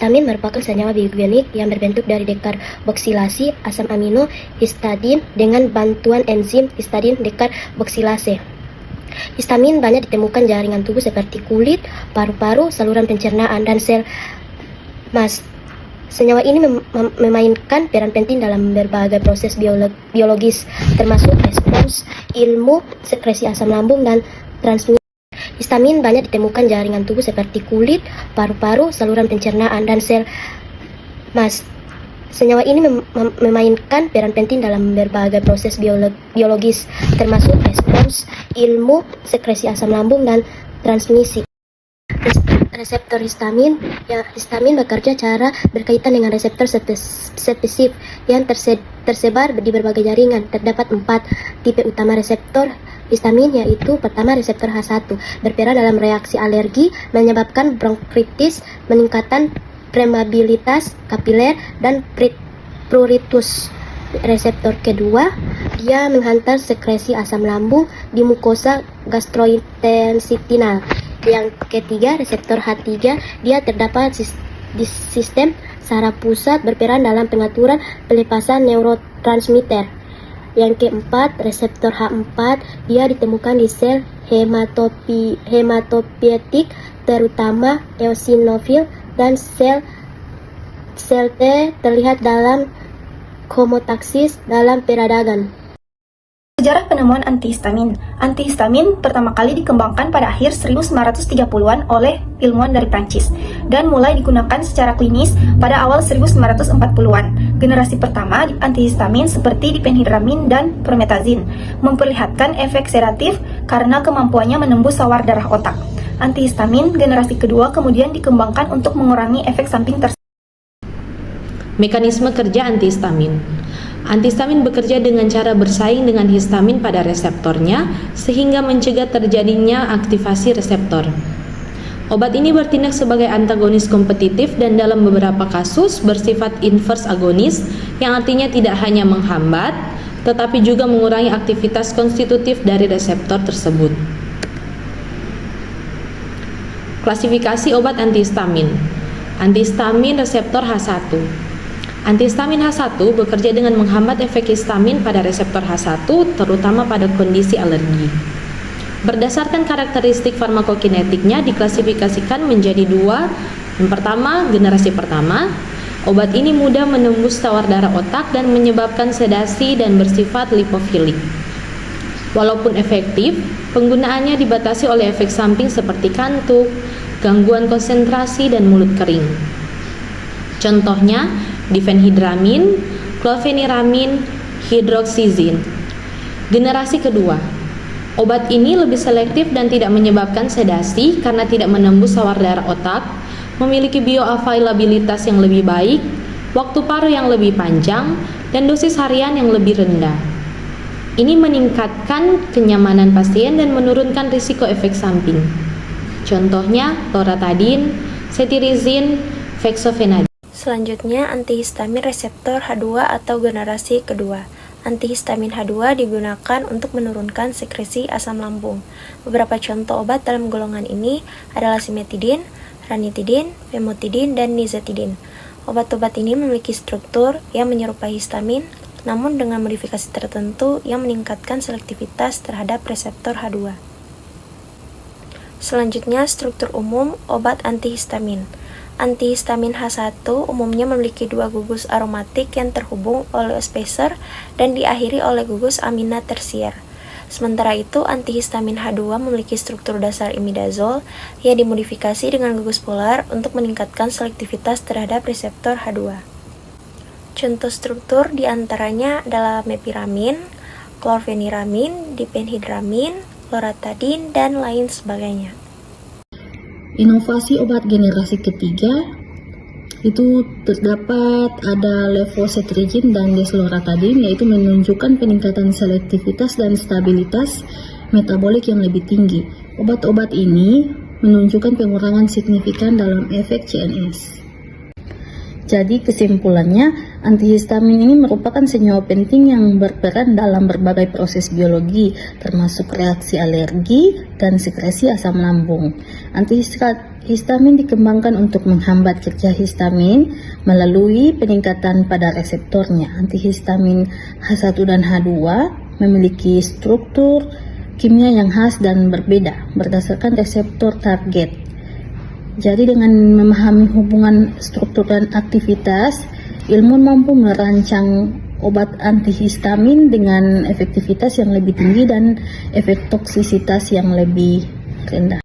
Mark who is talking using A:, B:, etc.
A: Histamin merupakan senyawa biogenik yang berbentuk dari dekarboksilasi asam amino histidin dengan bantuan enzim histidin dekarboksilase. Histamin banyak ditemukan jaringan tubuh seperti kulit, paru-paru, saluran pencernaan, dan sel mast. Senyawa ini memainkan peran penting dalam berbagai proses biologis, termasuk respons ilmu, sekresi asam lambung, dan transmisi. Histamin banyak ditemukan jaringan tubuh seperti kulit, paru-paru, saluran pencernaan, dan sel mast. Senyawa ini memainkan peran penting dalam berbagai proses biologis, termasuk respons ilmu, sekresi asam lambung, dan transmisi. Reseptor histamin. Histamin bekerja cara berkaitan dengan reseptor spesifik yang tersebar di berbagai jaringan. Terdapat 4 tipe utama reseptor histamin, yaitu pertama, reseptor H1 berperan dalam reaksi alergi, menyebabkan bronkitis, meningkatkan permeabilitas kapiler, dan pruritus. Reseptor kedua, dia menghantar sekresi asam lambung di mukosa gastrointestinal. Yang ketiga, reseptor H3, dia terdapat di sistem saraf pusat, berperan dalam pengaturan pelepasan neurotransmitter. Yang keempat, reseptor H4, dia ditemukan di sel hematopoietik, terutama eosinofil, dan sel T terlihat dalam homotaksis dalam peradangan.
B: Sejarah penemuan antihistamin. Antihistamin pertama kali dikembangkan pada akhir 1930-an oleh ilmuwan dari Prancis dan mulai digunakan secara klinis pada awal 1940-an. Generasi pertama antihistamin seperti diphenhidramin dan promethazine memperlihatkan efek sedatif karena kemampuannya menembus sawar darah otak. Antihistamin generasi kedua kemudian dikembangkan untuk mengurangi efek samping tersebut.
C: Mekanisme kerja antihistamin. Antihistamin bekerja dengan cara bersaing dengan histamin pada reseptornya sehingga mencegah terjadinya aktivasi reseptor. Obat ini bertindak sebagai antagonis kompetitif dan dalam beberapa kasus bersifat inverse agonis, yang artinya tidak hanya menghambat tetapi juga mengurangi aktivitas konstitutif dari reseptor tersebut. Klasifikasi obat antihistamin. Antihistamin reseptor H1. Antihistamin H1 bekerja dengan menghambat efek histamin pada reseptor H1, terutama pada kondisi alergi. Berdasarkan karakteristik farmakokinetiknya diklasifikasikan menjadi 2. Yang pertama, generasi pertama. Obat ini mudah menembus sawar darah otak dan menyebabkan sedasi dan bersifat lipofilik. Walaupun efektif, penggunaannya dibatasi oleh efek samping seperti kantuk, gangguan konsentrasi, dan mulut kering. Contohnya, diphenhidramin, chlorpheniramine, hidroksizin. Generasi kedua. Obat ini lebih selektif dan tidak menyebabkan sedasi karena tidak menembus sawar darah otak, memiliki bioavailabilitas yang lebih baik, waktu paru yang lebih panjang, dan dosis harian yang lebih rendah. Ini meningkatkan kenyamanan pasien dan menurunkan risiko efek samping. Contohnya, loratadin, cetirizine, fexofenadine.
D: Selanjutnya, antihistamin reseptor H2 atau generasi kedua. Antihistamin H2 digunakan untuk menurunkan sekresi asam lambung. Beberapa contoh obat dalam golongan ini adalah simetidin, ranitidin, famotidin, dan nizatidin. Obat-obat ini memiliki struktur yang menyerupai histamin, namun dengan modifikasi tertentu yang meningkatkan selektivitas terhadap reseptor H2. Selanjutnya, struktur umum obat antihistamin. Antihistamin H1 umumnya memiliki 2 gugus aromatik yang terhubung oleh spacer dan diakhiri oleh gugus amina tersier. Sementara itu, antihistamin H2 memiliki struktur dasar imidazol yang dimodifikasi dengan gugus polar untuk meningkatkan selektivitas terhadap reseptor H2. Contoh struktur diantaranya adalah mepiramin, chlorpheniramine, diphenhidramin, loratadin, dan lain sebagainya.
E: Inovasi obat generasi ketiga itu terdapat ada levocetirizine dan desloratadine, yaitu menunjukkan peningkatan selektivitas dan stabilitas metabolik yang lebih tinggi. Obat-obat ini menunjukkan pengurangan signifikan dalam efek CNS. Jadi kesimpulannya, antihistamin ini merupakan senyawa penting yang berperan dalam berbagai proses biologi, termasuk reaksi alergi dan sekresi asam lambung. Histamin dikembangkan untuk menghambat kerja histamin melalui peningkatan pada reseptornya. Antihistamin H1 dan H2 memiliki struktur kimia yang khas dan berbeda berdasarkan reseptor target. Jadi dengan memahami hubungan struktur dan aktivitas, ilmuwan mampu merancang obat antihistamin dengan efektivitas yang lebih tinggi dan efek toksisitas yang lebih rendah.